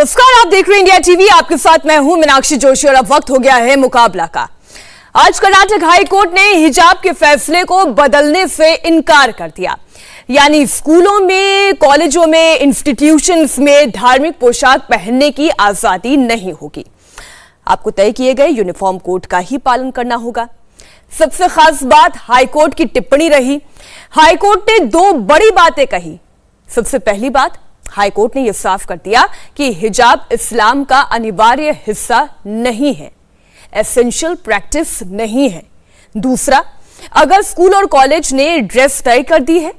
नमस्कार, आप देख रहे हैं इंडिया टीवी। आपके साथ मैं हूं मीनाक्षी जोशी और अब वक्त हो गया है मुकाबला का। आज कर्नाटक हाई कोर्ट ने हिजाब के फैसले को बदलने से इनकार कर दिया। यानी स्कूलों में, कॉलेजों में, इंस्टीट्यूशंस में धार्मिक पोशाक पहनने की आजादी नहीं होगी। आपको तय किए गए यूनिफॉर्म कोड का ही पालन करना होगा। सबसे खास बात हाईकोर्ट की टिप्पणी रही। हाईकोर्ट ने दो बड़ी बातें कही। सबसे पहली बात, हाईकोर्ट ने यह साफ कर दिया कि हिजाब इस्लाम का अनिवार्य हिस्सा नहीं है, एसेंशियल प्रैक्टिस नहीं है। दूसरा, अगर स्कूल और कॉलेज ने ड्रेस तय कर दी है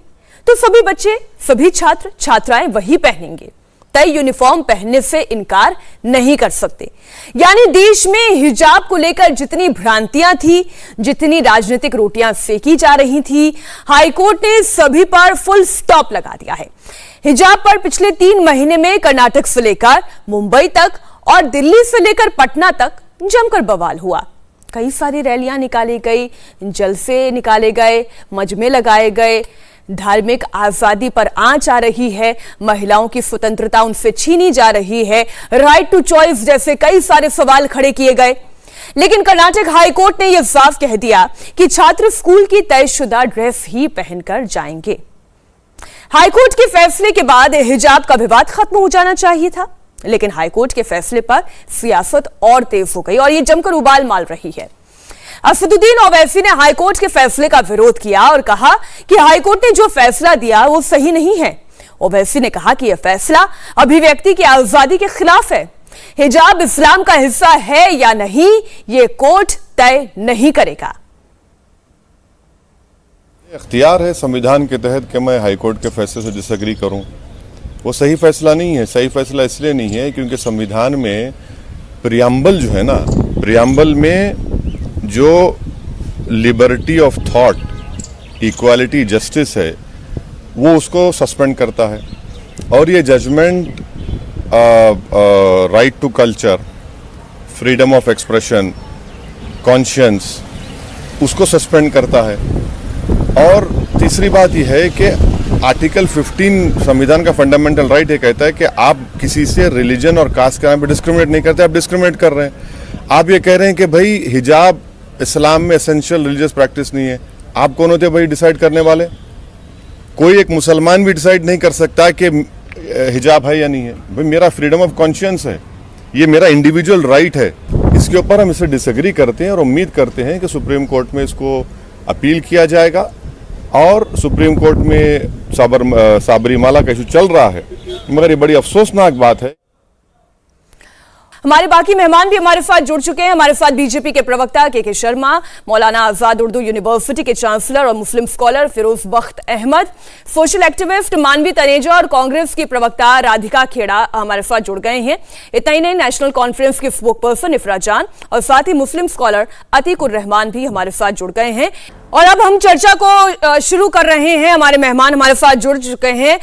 तो सभी बच्चे, सभी छात्र छात्राएं वही पहनेंगे। तय यूनिफॉर्म पहनने से इनकार नहीं कर सकते। यानी देश में हिजाब को लेकर जितनी भ्रांतियां थी, जितनी राजनीतिक रोटियां सेकी जा रही थी, हाईकोर्ट ने सभी पर फुल स्टॉप लगा दिया है। हिजाब पर पिछले 3 महीने में कर्नाटक से लेकर मुंबई तक और दिल्ली से लेकर पटना तक जमकर बवाल हुआ। कई सारी रैलियां निकाली गई, जलसे निकाले गए, मजमे लगाए गए। धार्मिक आजादी पर आंच आ रही है, महिलाओं की स्वतंत्रता उनसे छीनी जा रही है, राइट टू चॉइस जैसे कई सारे सवाल खड़े किए गए। लेकिन कर्नाटक हाईकोर्ट ने यह साफ कह दिया कि छात्र स्कूल की तयशुदा ड्रेस ही पहनकर जाएंगे। हाईकोर्ट के फैसले के बाद हिजाब का विवाद खत्म हो जाना चाहिए था, लेकिन हाईकोर्ट के फैसले पर सियासत और तेज हो गई और यह जमकर उबाल मार रही है। असदुद्दीन ओवैसी ने हाईकोर्ट के फैसले का विरोध किया और कहा कि हाईकोर्ट ने जो फैसला दिया वो सही नहीं है। ओवैसी ने कहा कि यह फैसला अभिव्यक्ति की आजादी के खिलाफ है। हिजाब इस्लाम का हिस्सा है या नहीं, ये कोर्ट तय नहीं करेगा। इख्तियार है संविधान के तहत कि मैं हाईकोर्ट के फैसले से डिसएग्री करूं। वो सही फैसला नहीं है। सही फैसला इसलिए नहीं है क्योंकि संविधान में प्रियम्बल जो है ना, प्रियम्बल में जो liberty of thought, equality, justice है, वो उसको सस्पेंड करता है। और ये judgment right to culture, freedom of expression, conscience, उसको सस्पेंड करता है। और तीसरी बात यह है कि आर्टिकल 15 संविधान का फंडामेंटल राइट ये कहता है कि आप किसी से रिलीजन और कास्ट के नाम पे डिस्क्रिमिनेट नहीं करते। आप डिस्क्रिमिनेट कर रहे हैं। आप ये कह रहे हैं कि भाई हिजाब इस्लाम में एसेंशियल रिलीजियस प्रैक्टिस नहीं है। आप कौन होते भाई डिसाइड करने वाले? कोई एक मुसलमान भी डिसाइड नहीं कर सकता कि हिजाब है या नहीं है। भाई मेरा फ्रीडम ऑफ कॉन्शियंस है, ये मेरा इंडिविजुअल राइट है। इसके ऊपर हम इससे डिसएग्री करते हैं और उम्मीद करते हैं कि सुप्रीम कोर्ट में इसको अपील किया जाएगा। और सुप्रीम कोर्ट में साबरीमाला का इशू चल रहा है, मगर ये बड़ी अफसोसनाक बात है। हमारे बाकी मेहमान भी हमारे साथ जुड़ चुके हैं। हमारे साथ बीजेपी के प्रवक्ता के शर्मा, मौलाना आजाद उर्दू यूनिवर्सिटी के चांसलर और मुस्लिम स्कॉलर फिरोज बख्त अहमद, सोशल एक्टिविस्ट मानवी तनेजा और कांग्रेस की प्रवक्ता राधिका खेड़ा हमारे साथ जुड़ गए हैं। इतना ही नहीं, नेशनल कॉन्फ्रेंस के स्पोक पर्सन इफ्रा जान और साथ ही मुस्लिम स्कॉलर अतीकुर रहमान भी हमारे साथ जुड़ गए हैं। और अब हम चर्चा को शुरू कर रहे हैं। हमारे मेहमान हमारे साथ जुड़ चुके हैं।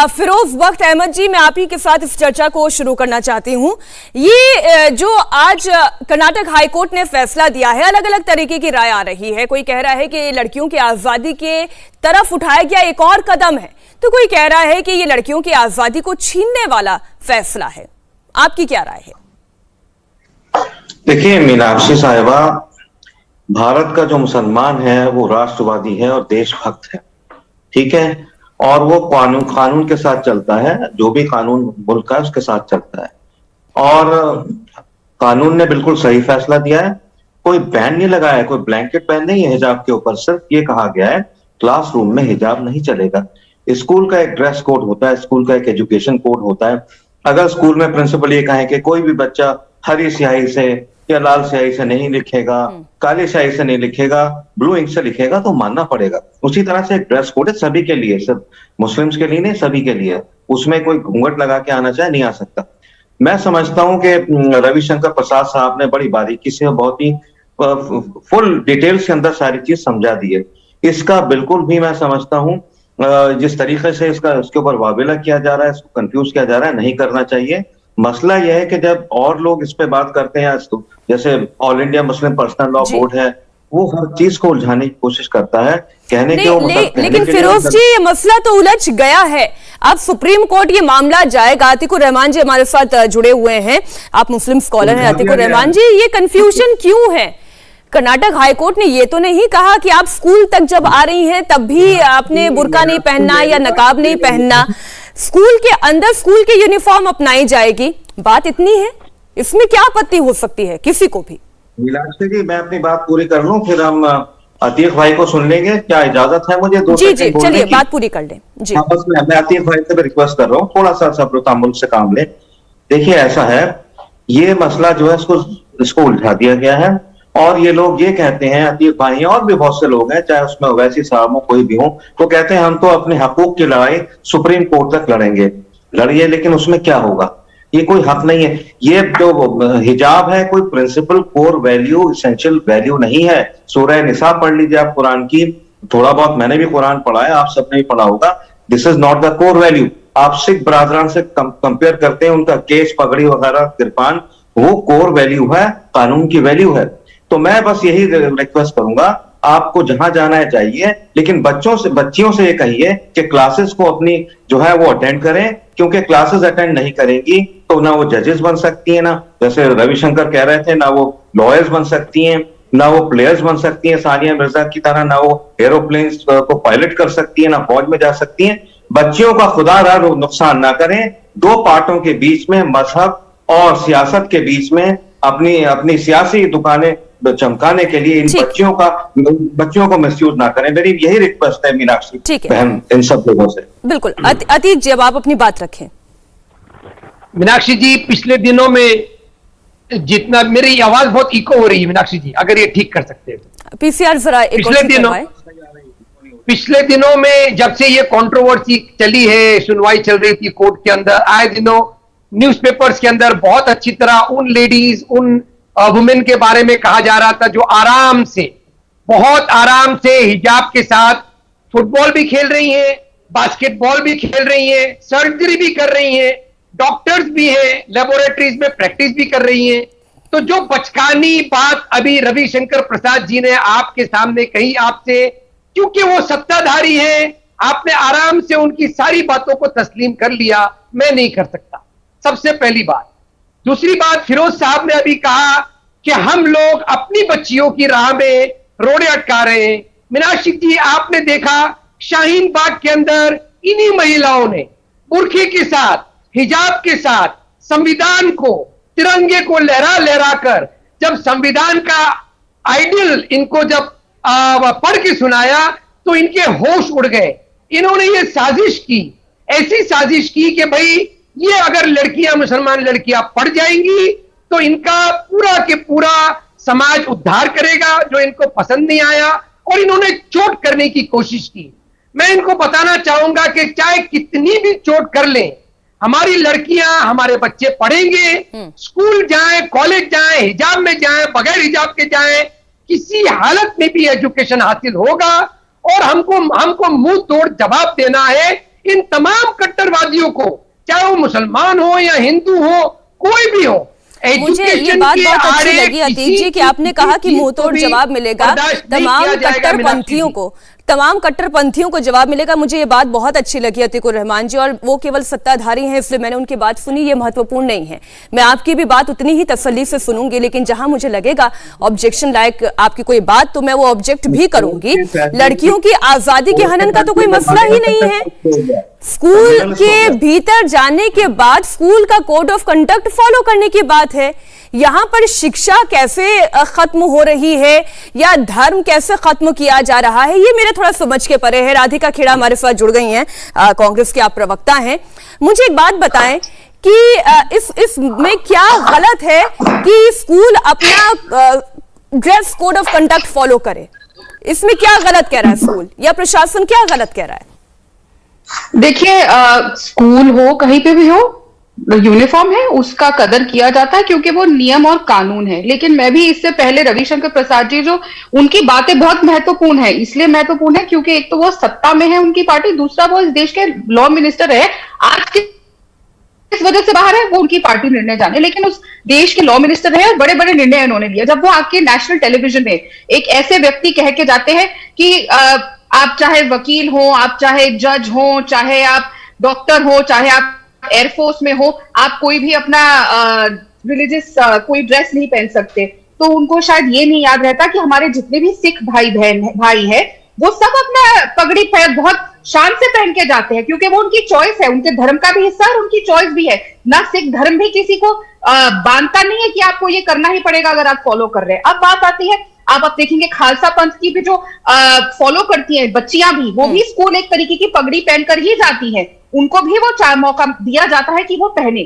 फिरोज बख्त अहमद जी, मैं आप ही के साथ इस चर्चा को शुरू करना चाहती हूं। ये जो आज कर्नाटक हाईकोर्ट ने फैसला दिया है, अलग अलग तरीके की राय आ रही है। कोई कह रहा है कि लड़कियों की आजादी के तरफ उठाया गया एक और कदम है, तो कोई कह रहा है कि ये लड़कियों की आजादी को छीनने वाला फैसला है। आपकी क्या राय है? देखिए मीनाक्षी साहिबा, भारत का जो मुसलमान है वो राष्ट्रवादी है और देशभक्त है, ठीक है। और वो कानून के साथ चलता है। जो भी कानून मुल्क का उसके साथ चलता है। और कानून ने बिल्कुल सही फैसला दिया है। कोई बैन नहीं लगाया है, कोई ब्लैंकेट बैन नहीं है हिजाब के ऊपर। सिर्फ ये कहा गया है क्लासरूम में हिजाब नहीं चलेगा। स्कूल का एक ड्रेस कोड होता है, स्कूल का एक एजुकेशन कोड होता है। अगर स्कूल में प्रिंसिपल ये कहे कि कोई भी बच्चा हरी स्याही से या लाल स्याही से नहीं लिखेगा, काली स्याही से नहीं लिखेगा, ब्लू इंक से लिखेगा, तो मानना पड़ेगा। उसी तरह से एक ड्रेस कोड है सभी के लिए, सिर्फ मुस्लिम्स के लिए नहीं, सभी के लिए। उसमें कोई घूंघट लगा के आना चाहे नहीं आ सकता। मैं समझता हूं कि रविशंकर प्रसाद साहब ने बड़ी बारीकी से, बहुत ही फुल डिटेल्स के अंदर सारी चीज समझा दी है। इसका बिल्कुल भी मैं समझता हूं जिस तरीके से इसके ऊपर वावेला किया जा रहा है, इसको कंफ्यूज किया जा रहा है, नहीं करना चाहिए। मसला यह है कि जब और लोग इस पे बात करते हैं, जैसे all India Muslim personal law board है, वो हर चीज को उलझाने की कोशिश करता है, कहने के वो मतलब कहने लेकिन के लिए फिरोज जी, ये मसला तो उलझ गया है। अब सुप्रीम कोर्ट ये मामला जाएगा। अतीकुर रहमान जी हमारे साथ जुड़े हुए हैं, आप मुस्लिम स्कॉलर हैं। अतीकुर रहमान जी, ये कंफ्यूजन क्यों है? कर्नाटक हाईकोर्ट ने ये तो नहीं कहा कि आप स्कूल तक जब आ रही हैं तब भी आपने बुर्का नहीं पहनना या नकाब नहीं पहनना, स्कूल के अंदर स्कूल की यूनिफॉर्म अपनाई जाएगी, बात इतनी है। इसमें क्या आपत्ति हो सकती है किसी को भी? मीनाक्षी जी, मैं अपनी बात पूरी कर लूं, फिर हम अतीक भाई को सुन लेंगे। क्या इजाजत है मुझे? जी जी, चलिए बात पूरी कर लें जी। हाँ, बस मैं अतीक भाई से भी रिक्वेस्ट कर रहा हूँ, थोड़ा सा सब्र तहम्मुल से काम ले। देखिए, ऐसा है, ये मसला जो है इसको उलझा दिया गया है, और ये लोग ये कहते हैं, अतीक भाई और भी बहुत से लोग हैं, चाहे उसमें ओवैसी साहब हो, कोई भी हो, तो कहते हैं हम तो अपने हकूक की लड़ाई सुप्रीम कोर्ट तक लड़ेंगे। लड़िए, लेकिन उसमें क्या होगा? ये कोई हक नहीं है। ये जो हिजाब है कोई principle core value, essential value नहीं है। सूरह निसा पढ़ लीजिए आप कुरान की, थोड़ा बहुत मैंने भी कुरान पढ़ा है, आप सबने भी पढ़ा होगा। This is not the core value. आप सिख बरादरान से कंपेयर करते हैं, उनका केस, पगड़ी वगैरह, किरपान, वो कोर वैल्यू है, कानून की वैल्यू है। तो मैं बस यही रिक्वेस्ट करूंगा, आपको जहां जाना है जाइए, लेकिन बच्चियों से ये कहिए कि क्लासेस को अपनी जो है वो अटेंड करें, क्योंकि क्लासेस अटेंड नहीं करेंगी तो ना वो जजेस बन सकती हैं, ना जैसे रविशंकर कह रहे थे, ना वो लॉयर्स बन सकती हैं, ना वो प्लेयर्स बन सकती हैं सानिया मिर्जा की तरह, ना वो एरोप्लेन्स को पायलट कर सकती है, ना फौज में जा सकती हैं। बच्चियों का खुदा रहा नुकसान ना करें। दो पार्टों के बीच में, मजहब और सियासत के बीच में अपनी सियासी दुकानें चमकाने के लिए इन बच्चियों को मिसयूज ना करें। मेरी यही रिक्वेस्ट है मीनाक्षी बहन इन सब लोगों से। बिल्कुल। अतीक जी, अब आप अपनी बात रखें। मीनाक्षी जी, पिछले दिनों में जितना, मेरी आवाज बहुत इको हो रही है मीनाक्षी जी, अगर ये ठीक कर सकते हैं पीसीआर जरा पिछले दिनों में जब से ये कंट्रोवर्सी चली है, सुनवाई चल रही थी कोर्ट के अंदर, आए दिनों न्यूज़पेपर्स के अंदर बहुत अच्छी तरह उन लेडीज, उन वुमेन के बारे में कहा जा रहा था जो आराम से, बहुत आराम से हिजाब के साथ फुटबॉल भी खेल रही हैं, बास्केटबॉल भी खेल रही हैं, सर्जरी भी कर रही हैं, डॉक्टर्स भी हैं, लेबोरेटरीज में प्रैक्टिस भी कर रही हैं। तो जो बचकानी बात अभी रविशंकर प्रसाद जी ने आपके सामने कही आपसे, क्योंकि वो सत्ताधारी हैं, आपने आराम से उनकी सारी बातों को तस्लीम कर लिया। मैं नहीं कर सकता, सबसे पहली बात। दूसरी बात, फिरोज साहब ने अभी कहा कि हम लोग अपनी बच्चियों की राह में रोड़े अटका रहे हैं। मीनाक्षी जी, आपने देखा शाहीन बाग के अंदर इन्हीं महिलाओं ने बुर्खे के साथ, हिजाब के साथ, संविधान को, तिरंगे को लहरा लहरा कर जब संविधान का आइडियल इनको जब पढ़ के सुनाया तो इनके होश उड़ गए। इन्होंने ये साजिश की, ऐसी साजिश की कि भाई ये अगर लड़कियां, मुसलमान लड़कियां पढ़ जाएंगी तो इनका पूरा के पूरा समाज उद्धार करेगा, जो इनको पसंद नहीं आया, और इन्होंने चोट करने की कोशिश की। मैं इनको बताना चाहूंगा कि चाहे कितनी भी चोट कर लें, हमारी लड़कियां, हमारे बच्चे पढ़ेंगे, स्कूल जाएं, कॉलेज जाएं, हिजाब में जाएं, बगैर हिजाब के जाएं, किसी हालत में भी एजुकेशन हासिल होगा। और हमको मुंह तोड़ जवाब देना है इन तमाम कट्टरवादियों को, चाहे वो मुसलमान हो या हिंदू हो, कोई भी हो। मुझे ये बात बहुत अच्छी लगी अतीक जी कि आपने कहा कि मुंह तोड़ जवाब मिलेगा तमाम कट्टरपंथियों को जवाब मिलेगा। मुझे ये बात बहुत अच्छी लगी अतीकुर रहमान जी, और वो केवल सत्ताधारी हैं इसलिए मैंने उनकी बात सुनी, ये महत्वपूर्ण नहीं है। मैं आपकी भी बात उतनी ही तसल्ली से सुनूंगी, लेकिन जहां मुझे लगेगा ऑब्जेक्शन लायक आपकी कोई बात, तो मैं वो ऑब्जेक्ट भी करूंगी। लड़कियों की आजादी के हनन का तो कोई मसला ही नहीं है। स्कूल के भीतर जाने के बाद स्कूल का कोड ऑफ कंडक्ट फॉलो करने की बात है। यहां पर शिक्षा कैसे खत्म हो रही है या धर्म कैसे खत्म किया जा रहा है, ये मेरे थोड़ा समझ के परे है। राधिका खेड़ा हमारे साथ जुड़ गई हैं, कांग्रेस के आप प्रवक्ता हैं। मुझे एक बात बताएं कि इसमें क्या गलत है कि स्कूल अपना dress code of conduct follow करे? इसमें क्या गलत कह रहा है स्कूल या प्रशासन, क्या गलत कह रहा है? देखिए, स्कूल हो, कहीं पे भी हो, यूनिफॉर्म है, उसका कदर किया जाता है क्योंकि वो नियम और कानून है। लेकिन मैं भी इससे पहले रविशंकर प्रसाद जी, जो उनकी बातें बहुत महत्वपूर्ण है, इसलिए महत्वपूर्ण है क्योंकि एक तो वो सत्ता में है उनकी पार्टी, दूसरा वो इस देश के लॉ मिनिस्टर है। आज के किस वजह से बाहर है वो उनकी पार्टी निर्णय जाने, लेकिन उस देश के लॉ मिनिस्टर है और बड़े बड़े निर्णय उन्होंने लिए। जब वो आके नेशनल टेलीविजन में एक ऐसे व्यक्ति कह के जाते हैं कि आप चाहे वकील हो, आप चाहे जज हो, चाहे आप डॉक्टर हो, चाहे आप एयरफोर्स में हो, आप कोई भी अपना रिलीजियस कोई ड्रेस नहीं पहन सकते, तो उनको शायद ये नहीं याद रहता कि हमारे जितने भी सिख भाई है वो सब अपना पगड़ी बहुत शान से पहन के जाते हैं, क्योंकि वो उनकी चॉइस है, उनके धर्म का भी हिस्सा है और उनकी चॉइस भी है ना। सिख धर्म भी किसी को बांधता नहीं है कि आपको ये करना ही पड़ेगा अगर आप फॉलो कर रहे हैं। अब बात आती है, आप देखेंगे खालसा पंथ की भी जो फॉलो करती हैं बच्चियां भी, वो भी स्कूल एक तरीके की पगड़ी पहनकर ही जाती हैं, उनको भी वो मौका दिया जाता है कि वो पहने।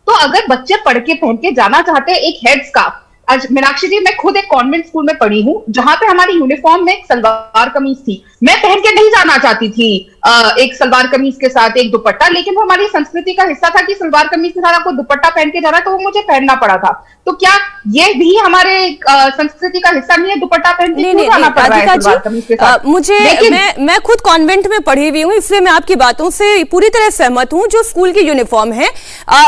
तो अगर बच्चे पढ़ के पहन के जाना चाहते हैं एक हेड स्कार्फ, आज मीनाक्षी जी मैं खुद एक कॉन्वेंट स्कूल में पढ़ी हूँ जहां पे हमारी यूनिफॉर्म में एक सलवार कमीज थी, मैं पहन के नहीं जाना चाहती थी एक सलवार कमीज के साथ एक दुपट्टा, लेकिन वो हमारी संस्कृति का हिस्सा था कि सलवार कमीज के साथ आपको दुपट्टा पहन के जाना, तो वो मुझे पहनना पड़ा था। तो क्या ये भी हमारे संस्कृति का हिस्सा नहीं है? दुपट्टा पहन के क्यों जाना पड़ रहा है सलवार कमीज के साथ? मुझे मैं खुद कॉन्वेंट में पढ़ी हुई हूँ, इसलिए मैं आपकी बातों से पूरी तरह सहमत हूँ। जो स्कूल की यूनिफॉर्म है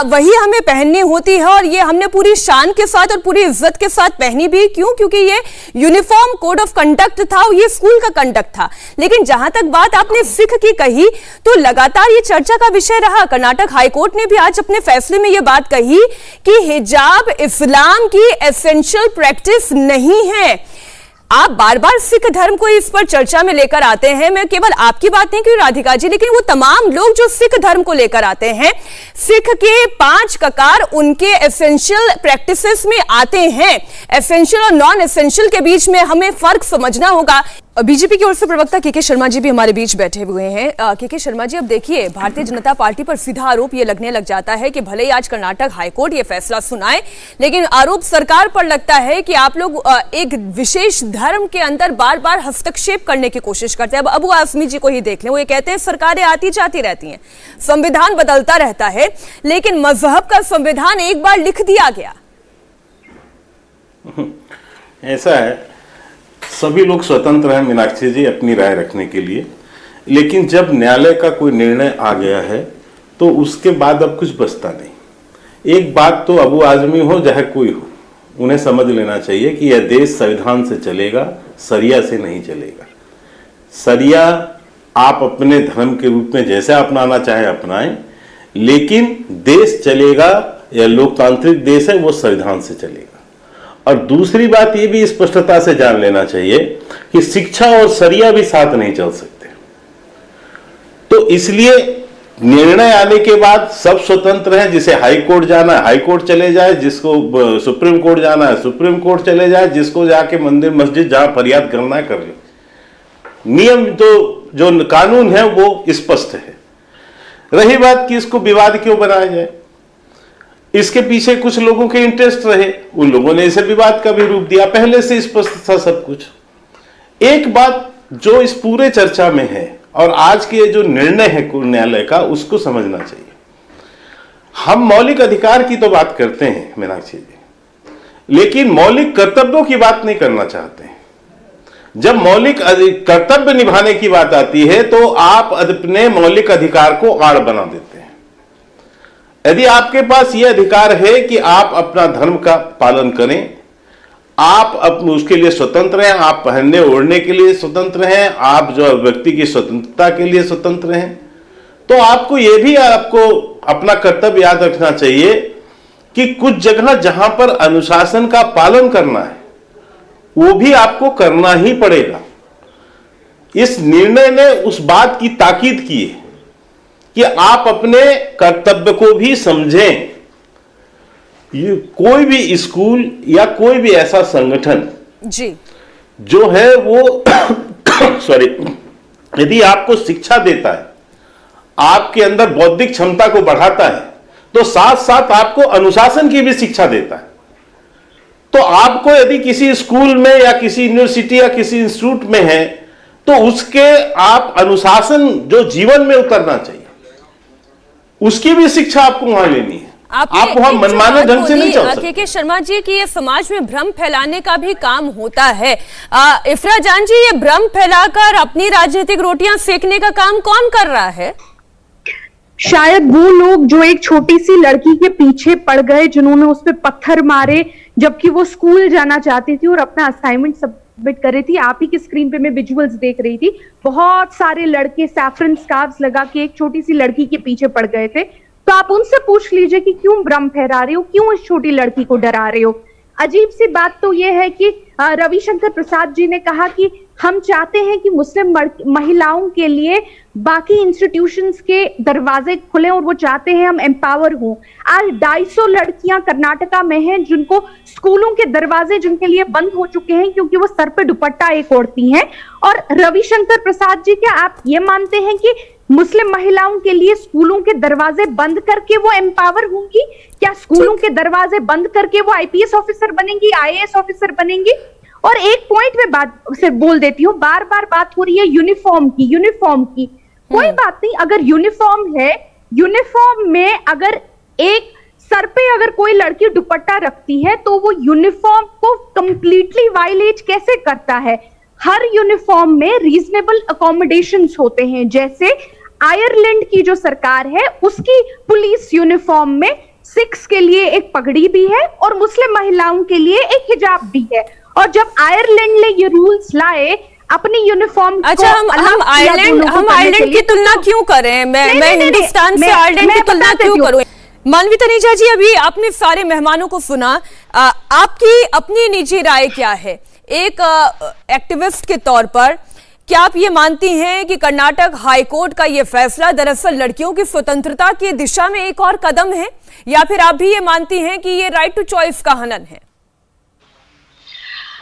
वही हमें पहननी होती है और ये हमने पूरी शान के साथ और पूरी इज्जत के साथ पहनी भी। क्यों? क्योंकि ये यूनिफॉर्म कोड ऑफ कंडक्ट था, ये स्कूल का कंडक्ट था। लेकिन जहां तक बात आपने सिख की कही, तो लगातार ये चर्चा का विषय रहा। कर्नाटक हाईकोर्ट ने भी आज अपने फैसले में ये बात कही कि हिजाब इस्लाम की एसेंशियल प्रैक्टिस नहीं है। आप बार बार सिख धर्म को इस पर चर्चा में लेकर आते हैं। मैं केवल आपकी बात नहीं की राधिका जी, लेकिन वो तमाम लोग जो सिख धर्म को लेकर आते हैं, सिख के 5 ककार उनके एसेंशियल प्रैक्टिसेस में आते हैं। एसेंशियल और नॉन एसेंशियल के बीच में हमें फर्क समझना होगा। बीजेपी की ओर से प्रवक्ता के शर्मा जी भी हमारे बीच बैठे हुए हैं। के शर्मा जी, अब देखिए भारतीय जनता पार्टी पर सीधा आरोप ये लगने लग जाता है कि भले ही आज कर्नाटक हाईकोर्ट ये फैसला सुनाए, लेकिन आरोप सरकार पर लगता है कि आप लोग एक विशेष धर्म के अंदर बार बार हस्तक्षेप करने की कोशिश करते हैं। अब अबू आजमी जी को ही देख लें, वो ये कहते हैं सरकारें आती जाती रहती हैं, संविधान बदलता रहता है, लेकिन मजहब का संविधान एक बार लिख दिया गया। ऐसा है, सभी लोग स्वतंत्र हैं मीनाक्षी जी अपनी राय रखने के लिए, लेकिन जब न्यायालय का कोई निर्णय आ गया है तो उसके बाद अब कुछ बचता नहीं। एक बात तो अबू आजमी हो चाहे कोई हो, उन्हें समझ लेना चाहिए कि यह देश संविधान से चलेगा, सरिया से नहीं चलेगा। सरिया आप अपने धर्म के रूप में जैसे अपनाना चाहे अपनाएं, लेकिन देश चलेगा, यह लोकतांत्रिक देश है, वो संविधान से चलेगा। और दूसरी बात ये भी स्पष्टता से जान लेना चाहिए कि शिक्षा और सरिया भी साथ नहीं चल सकते। तो इसलिए निर्णय आने के बाद सब स्वतंत्र हैं, जिसे हाई कोर्ट जाना है हाई कोर्ट चले जाए, जिसको सुप्रीम कोर्ट जाना है सुप्रीम कोर्ट चले जाए, जिसको जाके मंदिर मस्जिद जहां फरियाद करना है कर ले। नियम तो जो कानून है वो स्पष्ट है। रही बात कि इसको विवाद क्यों बनाया जाए, इसके पीछे कुछ लोगों के इंटरेस्ट रहे, उन लोगों ने इसे विवाद का भी रूप दिया। पहले से स्पष्ट था सब कुछ। एक बात जो इस पूरे चर्चा में है और आज के जो निर्णय है न्यायालय का, उसको समझना चाहिए। हम मौलिक अधिकार की तो बात करते हैं मीनाक्षी जी, लेकिन मौलिक कर्तव्यों की बात नहीं करना चाहते हैं। जब मौलिक कर्तव्य निभाने की बात आती है तो आप अपने मौलिक अधिकार को आड़ बना देते हैं। यदि आपके पास यह अधिकार है कि आप अपना धर्म का पालन करें, आप उसके लिए स्वतंत्र हैं, आप पहनने ओढ़ने के लिए स्वतंत्र हैं, आप जो व्यक्ति की स्वतंत्रता के लिए स्वतंत्र हैं, तो आपको यह भी आपको अपना कर्तव्य याद रखना चाहिए कि कुछ जगह जहां पर अनुशासन का पालन करना है वो भी आपको करना ही पड़ेगा। इस निर्णय ने उस बात की ताकीद की है कि आप अपने कर्तव्य को भी समझें। ये कोई भी स्कूल या कोई भी ऐसा संगठन जी जो है वो सॉरी, यदि आपको शिक्षा देता है, आपके अंदर बौद्धिक क्षमता को बढ़ाता है, तो साथ साथ आपको अनुशासन की भी शिक्षा देता है। तो आपको यदि किसी स्कूल में या किसी यूनिवर्सिटी या किसी इंस्टीट्यूट में है, तो उसके आप अनुशासन जो जीवन में उतरना चाहिए, उसकी भी शिक्षा आपको वहां लेनी है। आप वहां मनमाने ढंग से नहीं चल सकते। के शर्मा जी की ये समाज में भ्रम फैलाने का भी काम होता है। इफ्रा जान जी, ये भ्रम फैलाकर अपनी राजनीतिक रोटियां सेकने का काम कौन कर रहा है? शायद वो लोग जो एक छोटी सी लड़की के पीछे पड़ गए, जिन्होंने उस पर पत्थर मारे जबकि वो स्कूल जाना चाहती थी और अपना असाइनमेंट सबमिट कर रही थी। आप ही की स्क्रीन पे मैं विजुअल्स देख रही थी, बहुत सारे लड़के सैफरन स्कार्फ्स लगा के एक छोटी सी लड़की के पीछे पड़ गए थे। तो आप उनसे पूछ लीजिए कि क्यों भ्रम फैला रहे हो, क्यों इस छोटी लड़की को डरा रहे हो। अजीब सी बात तो यह है कि रविशंकर प्रसाद जी ने कहा कि हम चाहते हैं कि मुस्लिम महिलाओं के लिए बाकी इंस्टीट्यूशंस के दरवाजे खुले और वो चाहते हैं हम एम्पावर हों। आज 250 लड़कियां कर्नाटका में हैं जिनको स्कूलों के दरवाजे जिनके लिए बंद हो चुके हैं क्योंकि वो सर पे दुपट्टा एक ओढ़ती हैं। और रविशंकर प्रसाद जी, क्या आप ये मानते हैं कि मुस्लिम महिलाओं के लिए स्कूलों के दरवाजे बंद करके वो एम्पावर होंगी? क्या स्कूलों के दरवाजे बंद करके वो आईपीएस ऑफिसर बनेंगी, आईएएस ऑफिसर बनेंगी? और एक पॉइंट में बात सिर्फ बोल देती हूँ, बार बार बात हो रही है यूनिफॉर्म की। कोई बात नहीं, अगर यूनिफॉर्म है, यूनिफॉर्म में अगर एक सर पे अगर कोई लड़की दुपट्टा रखती है तो वो यूनिफॉर्म को कंप्लीटली वायलेट कैसे करता है? हर यूनिफॉर्म में रीजनेबल अकोमोडेशंस होते हैं। जैसे आयरलैंड की जो सरकार है उसकी पुलिस यूनिफॉर्म में सिख्स के लिए एक पगड़ी भी है और मुस्लिम महिलाओं के लिए एक हिजाब भी है। और जब आयरलैंड ने ये रूल्स लाए अपनी यूनिफॉर्म, अच्छा, हम आयरलैंड की तुलना क्यों करें? मैं हिंदुस्तान से आयरलैंड की तुलना क्यों करूं? मानवी तनेजा जी, अभी आपने सारे मेहमानों को सुना, आपकी अपनी निजी राय क्या है एक एक्टिविस्ट के तौर पर? क्या आप ये मानती हैं कि कर्नाटक हाईकोर्ट का ये फैसला दरअसल लड़कियों की स्वतंत्रता की दिशा में एक और कदम है, या फिर आप भी ये मानती हैं कि ये राइट टू चॉइस का हनन है?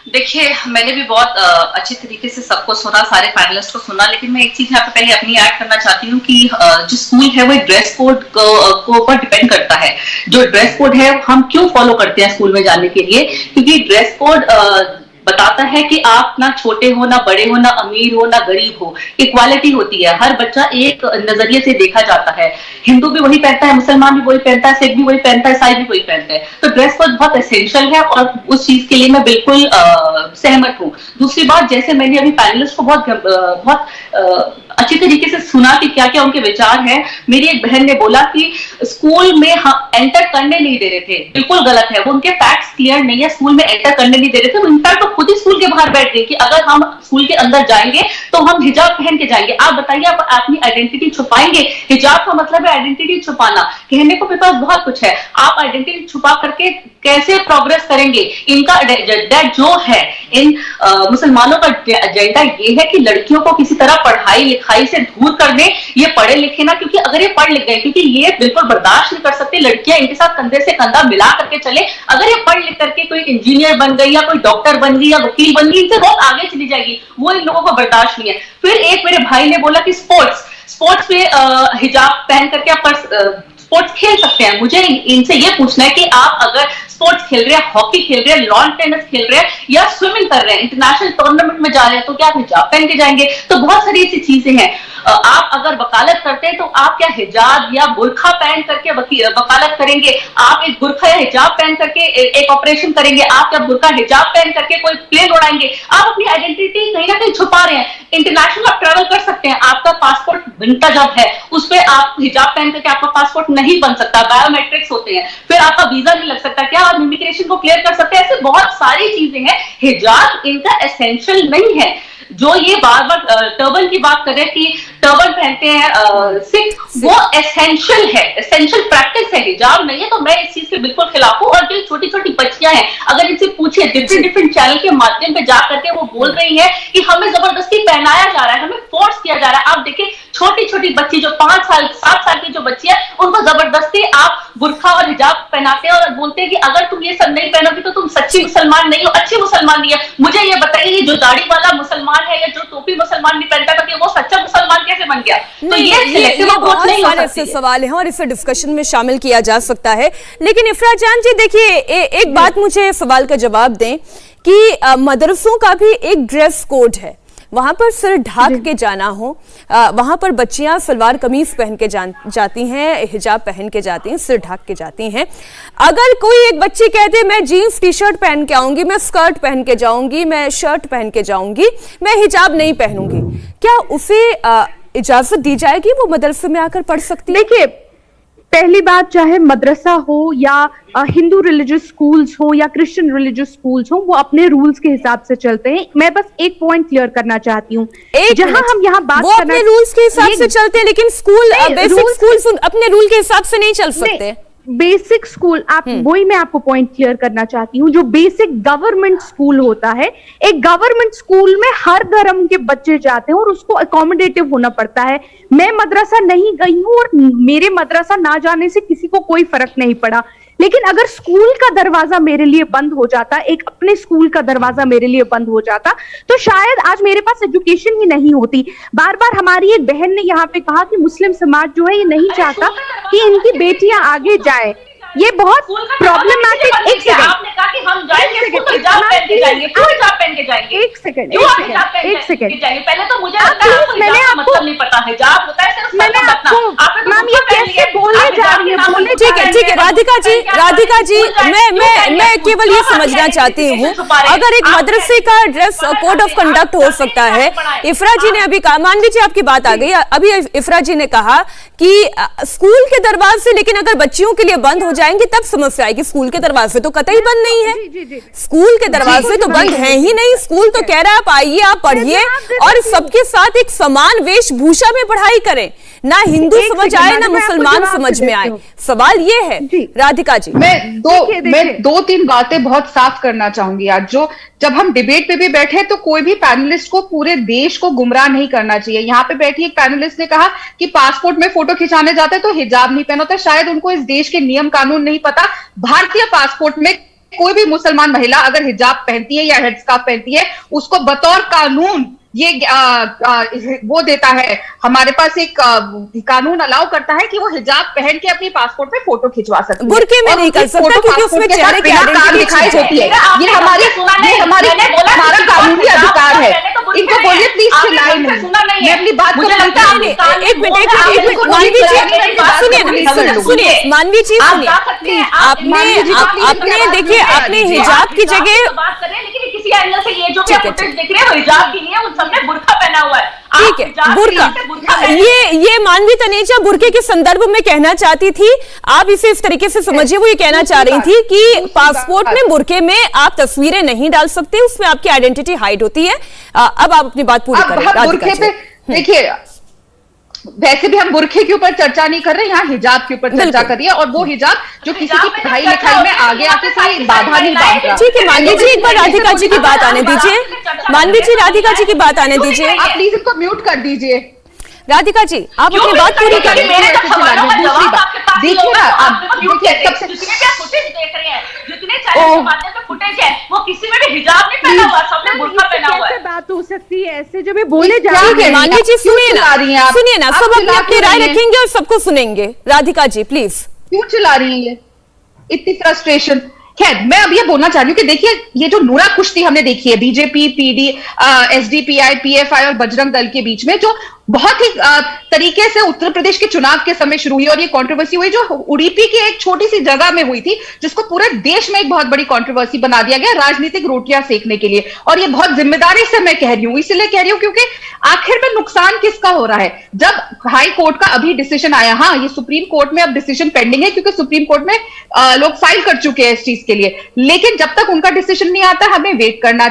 देखिए, मैंने भी बहुत अच्छे तरीके से सबको सुना, सारे पैनलिस्ट को सुना, लेकिन मैं एक चीज यहाँ पे पहले अपनी ऐड करना चाहती हूँ कि जो स्कूल है वो ड्रेस कोड को ऊपर डिपेंड करता है। जो ड्रेस कोड है हम क्यों फॉलो करते हैं स्कूल में जाने के लिए? क्योंकि ड्रेस कोड बताता है कि आप ना छोटे हो, ना बड़े हो, ना अमीर हो, ना गरीब हो, इक्वालिटी होती है। हर बच्चा एक नजरिए से देखा जाता है। हिंदू भी वही पहनता है, मुसलमान भी वही पहनता है, सिख भी वही पहनता है, ईसाई भी वही पहनता है। तो ड्रेस कोड बहुत एसेंशियल है और उस चीज के लिए मैं बिल्कुल सहमत हूँ। दूसरी बात, जैसे मैंने अभी पैनलिस्ट को बहुत अच्छी तरीके से सुना कि क्या क्या उनके विचार हैं। मेरी एक बहन ने बोला कि स्कूल में एंटर करने नहीं दे रहे थे, बिल्कुल गलत है। वो उनके फैक्ट्स क्लियर नहीं है, स्कूल में एंटर करने नहीं दे रहे थे। इनफैक्ट तो खुद ही स्कूल के बाहर बैठ गए कि अगर हम स्कूल के अंदर जाएंगे तो हम हिजाब पहन के जाएंगे। आप बताइए, आप अपनी आइडेंटिटी छुपाएंगे? हिजाब का मतलब है आइडेंटिटी छुपाना। कहने को मेरे पास बहुत कुछ है, आप आइडेंटिटी छुपा करके कैसे प्रोग्रेस करेंगे? इनका एजेंडा जो है, इन मुसलमानों का एजेंडा ये है कि लड़कियों को किसी तरह पढ़ाई लिखाई से दूर कर दे। ये पढ़े लिखे ना, क्योंकि अगर ये पढ़ लिख गए, क्योंकि ये बिल्कुल बर्दाश्त नहीं कर सकते लड़कियां इनके साथ कंधे से कंधा मिला करके चले। अगर ये पढ़ लिख करके कोई इंजीनियर बन गई या कोई डॉक्टर बन गई या वकील बन गई, इनसे बहुत आगे चली जाएगी, वो इन लोगों को बर्दाश्त नहीं है। फिर एक मेरे भाई ने बोला कि स्पोर्ट्स पे हिजाब पहन करके आप स्पोर्ट्स खेल सकते हैं। मुझे इनसे ये पूछना है कि आप अगर स्पोर्ट्स खेल रहे हैं, हॉकी खेल रहे हैं, लॉन टेनिस खेल रहे हैं या स्विमिंग कर रहे हैं, इंटरनेशनल टूर्नामेंट में जा रहे हैं, तो क्या आप हिजाब पहन के जाएंगे? तो बहुत सारी ऐसी चीजें हैं। आप अगर वकालत करते हैं तो आप क्या हिजाब या बुर्खा पहन करके वकालत करेंगे? आप एक बुर्खा या हिजाब पहन करके एक ऑपरेशन करेंगे? आप क्या बुर्खा हिजाब पहन करके कोई प्लेन उड़ाएंगे? आप अपनी आइडेंटिटी कहीं ना कहीं छुपा रहे हैं। इंटरनेशनल आप ट्रेवल कर सकते हैं, आपका पासपोर्ट बनता जब है उस पर आप हिजाब पहन करके आपका पासपोर्ट नहीं बन सकता, बायोमेट्रिक्स होते हैं, फिर आपका वीजा नहीं लग सकता, क्या आप इमिग्रेशन को क्लियर कर सकते हैं? ऐसे बहुत सारी चीजें हैं। हिजाब इनका एसेंशियल नहीं है। जो ये बार बार टर्बन की बात कर रहे हैं कि टर्बन पहनते हैं सिख, वो एसेंशियल है, एसेंशियल प्रैक्टिस है, हिजाब नहीं है। तो मैं इस चीज के बिल्कुल खिलाफ हूँ। और जो छोटी छोटी बच्चियां हैं, अगर इनसे पूछिए, डिफरेंट चैनल के माध्यम पे जा करके वो बोल रही है कि हमें जबरदस्ती पहनाया जा रहा है, हमें फोर्स किया जा रहा है। आप देखिए, छोटी छोटी बच्ची जो 5 साल 7 साल की जो बच्ची है, उनको जबरदस्ती आप बुर्खा और हिजाब पहनाते हैं और बोलते हैं कि अगर तुम ये सब नहीं पहनोगी तो तुम सच्ची मुसलमान नहीं हो, अच्छी मुसलमान नहीं है। मुझे ये बताइए, जो दाढ़ी वाला मुसलमान है या जो टोपी मुसलमान नहीं पहनता था, कि वो सच्चा मुसलमान कैसे बन गया? तो ये बहुत सारे ऐसे सवाल हैं और इसे डिस्कशन में शामिल किया जा सकता है। लेकिन इफ्रा जान जी, देखिए, एक बात मुझे सवाल का जवाब दें कि मदरसों का भी एक ड्रेस कोड है, वहां पर सिर ढाक के जाना हो, वहां पर बच्चियां सलवार कमीज पहन के जाती हैं, हिजाब पहन के जाती हैं, सिर ढाक के जाती हैं। अगर कोई एक बच्ची कहते हैं मैं जीन्स टी शर्ट पहन के आऊंगी, मैं स्कर्ट पहन के जाऊंगी, मैं शर्ट पहन के जाऊंगी, मैं हिजाब नहीं पहनूंगी, क्या उसे इजाजत दी जाएगी, वो मदरसे में आकर पढ़ सकती है? देखिए, पहली बात, चाहे मदरसा हो या हिंदू रिलीजियस स्कूल्स हो या क्रिश्चियन रिलीजियस स्कूल्स हो, वो अपने रूल्स के हिसाब से चलते हैं। मैं बस एक पॉइंट क्लियर करना चाहती हूँ, जहां हम यहाँ बात वो अपने रूल्स के हिसाब से चलते हैं, लेकिन स्कूल, बेसिक स्कूल अपने रूल के हिसाब से नहीं चल सकते। बेसिक स्कूल, आप वही मैं आपको पॉइंट क्लियर करना चाहती हूँ। जो बेसिक गवर्नमेंट स्कूल होता है, एक गवर्नमेंट स्कूल में हर धर्म के बच्चे जाते हैं और उसको अकोमोडेटिव होना पड़ता है। मैं मदरसा नहीं गई हूँ और मेरे मदरसा ना जाने से किसी को कोई फर्क नहीं पड़ा, लेकिन अगर स्कूल का दरवाजा मेरे लिए बंद हो जाता, एक अपने स्कूल का दरवाजा मेरे लिए बंद हो जाता, तो शायद आज मेरे पास एजुकेशन ही नहीं होती। बार बार हमारी एक बहन ने यहाँ पे कहा कि मुस्लिम समाज जो है ये नहीं चाहता कि इनकी बेटियां आगे जाए। ये बहुत प्रॉब्लमैटिक। एक सेकंड, आपने कहा कि हम जाएंगे स्कूल तो हिजाब पहन के जाएंगे, क्यों हिजाब पहन के जाएंगे? एक सेकंड, पहले तो मुझे लगता है आपको हिजाब का मतलब नहीं पता है। हिजाब होता है सिर्फ मैंने आपको, मैम ये कैसे बोले जा रही है, बोले ठीक है राधिका जी, मैं केवल ये समझना चाहती हूँ, अगर एक मदरसे का ड्रेस कोड ऑफ कंडक्ट हो सकता है, इफ्रा जी ने अभी कहा, मानवी जी आपकी बात आ गई, अभी इफ्रा जी ने कहा कि स्कूल के दरवाजे, लेकिन अगर बच्चियों के लिए बंद हो जाएंगे तब समस्या आएगी। स्कूल के दरवाजे तो कतई बंद नहीं है, स्कूल के दरवाजे तो बंद हैं ही नहीं। स्कूल तो कह रहा है आप आइए, आप पढ़िए और सबके साथ एक समान वेशभूषा में पढ़ाई करें, ना हिंदू समझ आए ना मुसलमान समझ में आए। सवाल ये है राधिका जी, मैं दो तीन बातें बहुत साफ करना चाहूंगी आज। जब हम डिबेट पे भी बैठे तो कोई भी पैनलिस्ट को पूरे देश को गुमराह नहीं करना चाहिए। यहाँ पे बैठी एक पैनलिस्ट ने कहा कि पासपोर्ट में फोटो खिंचाने जाते तो हिजाब नहीं पहना होता। शायद उनको इस देश के नियम कानून नहीं पता। भारतीय पासपोर्ट में कोई भी मुसलमान महिला अगर हिजाब पहनती है या हेडस्कार्फ पहनती है, उसको बतौर कानून ये वो देता है, हमारे पास एक कानून अलाउ करता है कि वो हिजाब पहन के अपनी पासपोर्ट पे फोटो खिंचवा सकती है। बुर्के में नहीं कर सकता क्योंकि उसमें चेहरे की आइडेंटिटी दिखाई होती है। ये हमारा कानूनी अधिकार है। इनको बोलिए प्लीज चिल्लाइए नहीं। मैं अपनी बात को एक मिनट मानवी जी सुनिए, मानवी जी सुनिए, आपने देखिए अपने हिजाब की जगह बात करें, लेकिन किसी एंगल से ये जो भी फुटेज देख रहे हैं वो हिजाब की नहीं है, उन सबने बुर्का पहना हुआ है। ठीक है, बुर्का, ये मानवी तनेजा बुर्के के संदर्भ में कहना चाहती थी, आप इसे इस तरीके से समझिए, वो ये कहना चाह रही थी कि पासपोर्ट में बुर्के में आप तस्वीरें नहीं डाल सकते, उसमें आपकी आइडेंटिटी हाइड होती है। अब आप अपनी बात पूरी करें। देखिए, वैसे भी हम बुरखे के ऊपर चर्चा नहीं कर रहे, यहाँ हिजाब के ऊपर चर्चा कर रही है, और वो हिजाब जो किसी की पढ़ाई लिखाई में आगे आके कोई बाधा नहीं बांध रहा। ठीक है मानवी जी, एक बार राधिका जी की बात आने दीजिए। मानवी जी, राधिका जी की बात आने दीजिए। आप प्लीज इनको म्यूट कर दीजिए। राधिका जी, आप अपनी बात पूरी करें। दूसरी बात देखिए ना, आप देखिए सबसे फुटेज देख रहे हैं, जितने चैनल पे फुटेज है वो किसी में भी हिजाब नहीं पहना हुआ, सबने बुर्का पहना हुआ है। बात हो सकती है ऐसे जब ये बोले जा रही है। मानवी जी सुनिए ना, सब अपनी अपनी राय रखेंगे और सबको सुनेंगे। राधिका जी प्लीज। क्यों चिल्ला रही है इतनी फ्रस्ट्रेशन? खैर, मैं अब ये बोलना चाह रही हूँ कि देखिए, ये जो नूरा कुश्ती हमने देखी है बीजेपी, पीडी, एसडीपीआई, पीएफआई और बजरंग दल के बीच में, जो बहुत ही तरीके से उत्तर प्रदेश के चुनाव के समय शुरू हुई, और ये कंट्रोवर्सी हुई जो उडुपी की एक छोटी सी जगह में हुई थी, जिसको पूरे देश में एक बहुत बड़ी कंट्रोवर्सी बना दिया गया राजनीतिक रोटियां सेकने के लिए। और ये बहुत जिम्मेदारी से मैं कह रही हूँ, इसलिए कह रही हूँ क्योंकि आखिर में नुकसान किसका हो रहा है? जब हाई कोर्ट का अभी डिसीजन आया, हाँ ये सुप्रीम कोर्ट में अब डिसीजन पेंडिंग है क्योंकि सुप्रीम कोर्ट में लोग फाइल कर चुके हैं इस चीज के लिए, लेकिन जब तक उनका डिसीजन नहीं आता हमें वेट करना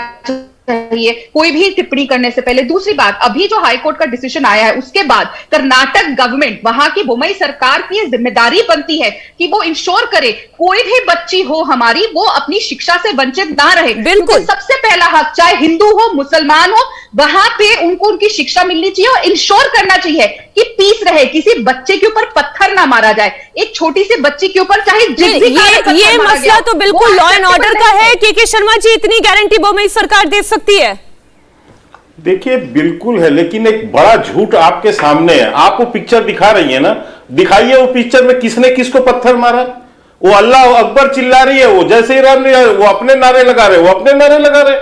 चाहिए कोई भी टिप्पणी करने से पहले। दूसरी बात, अभी जो हाईकोर्ट का डिसीजन आया है उसके बाद कर्नाटक गवर्नमेंट, वहां की बुमई सरकार की जिम्मेदारी बनती है कि वो इंश्योर करे कोई भी बच्ची हो हमारी वो अपनी शिक्षा से वंचित ना रहे। बिल्कुल, सबसे पहला हक, चाहे हिंदू हो मुसलमान हो, वहां पे उनको उनकी शिक्षा मिलनी चाहिए और इंश्योर करना चाहिए कि पीस रहे, किसी बच्चे के ऊपर पत्थर ना मारा जाए, एक छोटी सी बच्ची के ऊपर चाहे ये मसला तो बिल्कुल लॉ एंड ऑर्डर का है। के शर्मा जी, इतनी गारंटी बुमई सरकार दे सकती है? देखिए बिल्कुल है, लेकिन एक बड़ा झूठ आपके सामने है। आप वो पिक्चर दिखा रही है ना, दिखाइए वो पिक्चर में किसने किसको पत्थर मारा। वो अल्लाह अकबर चिल्ला रही है, वो जैसे ही वो अपने नारे लगा रहे, वो अपने नारे लगा रहे।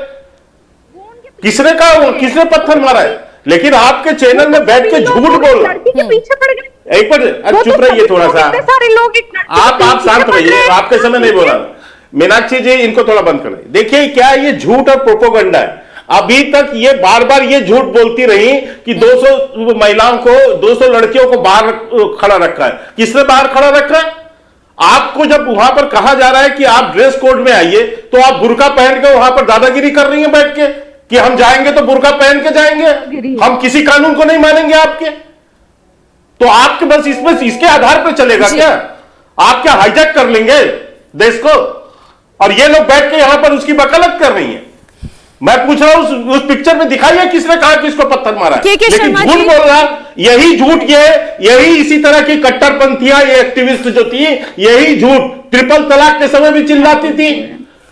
किसने कहा, किसने पत्थर मारा है? लेकिन आपके चैनल में बैठ के झूठ बोल रहे। एक बार चुप रहिए थोड़ा सा, आप शांत रहिए, आपके समय नहीं बोला। मीनाक्षी जी, इनको थोड़ा बंद करें। देखिए क्या ये झूठ और प्रोपोगंडा है। अभी तक ये बार बार ये झूठ बोलती रही कि 200 महिलाओं को 200 लड़कियों को बाहर खड़ा रखा है। किसने बाहर खड़ा रखा है? आपको जब वहां पर कहा जा रहा है कि आप ड्रेस कोड में आइए, तो आप बुर्का पहन के वहां पर दादागिरी कर रही हैं बैठ के कि हम जाएंगे तो बुर्का पहन के जाएंगे, हम किसी कानून को नहीं मानेंगे आपके। तो आपके बस इसमें इसके आधार पर चलेगा क्या? आप क्या हाईजैक कर लेंगे देश को? और ये लोग बैठ के यहां पर उसकी वकालत कर रही हैं। मैं पूछ रहा हूं उस पिक्चर में दिखाइए किसने कहा कि इसको पत्थर मारा है? लेकिन झूठ बोल रहा, यही झूठ यही इसी तरह की कट्टरपंथियां, ये एक्टिविस्ट जो थी, यही झूठ ट्रिपल तलाक के समय भी चिल्लाती थी,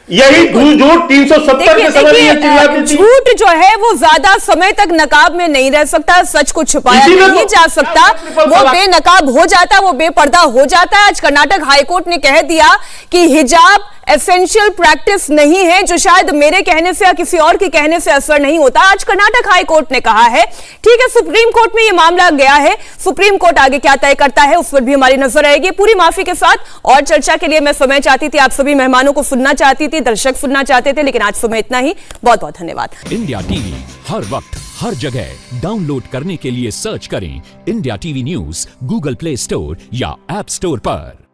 यही झूठ 370 के समय भी चिल्लाती थी। झूठ जो है वो ज्यादा समय तक नकाब में नहीं रह सकता, सच को छुपाया नहीं जा सकता, वो बेनकाब हो जाता है, वो बेपर्दा हो जाता है। आज कर्नाटक हाईकोर्ट ने कह दिया कि हिजाब एसेंशियल प्रैक्टिस नहीं है, जो शायद मेरे कहने से या किसी और के कहने से असर नहीं होता। आज कर्नाटक हाई कोर्ट ने कहा है। ठीक है, सुप्रीम कोर्ट में यह मामला गया है, सुप्रीम कोर्ट आगे क्या तय करता है उस पर भी हमारी नजर रहेगी। पूरी माफी के साथ और चर्चा के लिए मैं समय चाहती थी, आप सभी मेहमानों को सुनना चाहती थी, दर्शक सुनना चाहते थे, लेकिन आज समय इतना ही। बहुत बहुत धन्यवाद। इंडिया टीवी हर वक्त हर जगह डाउनलोड करने के लिए सर्च करें India TV news Google play store या ऐप स्टोर पर।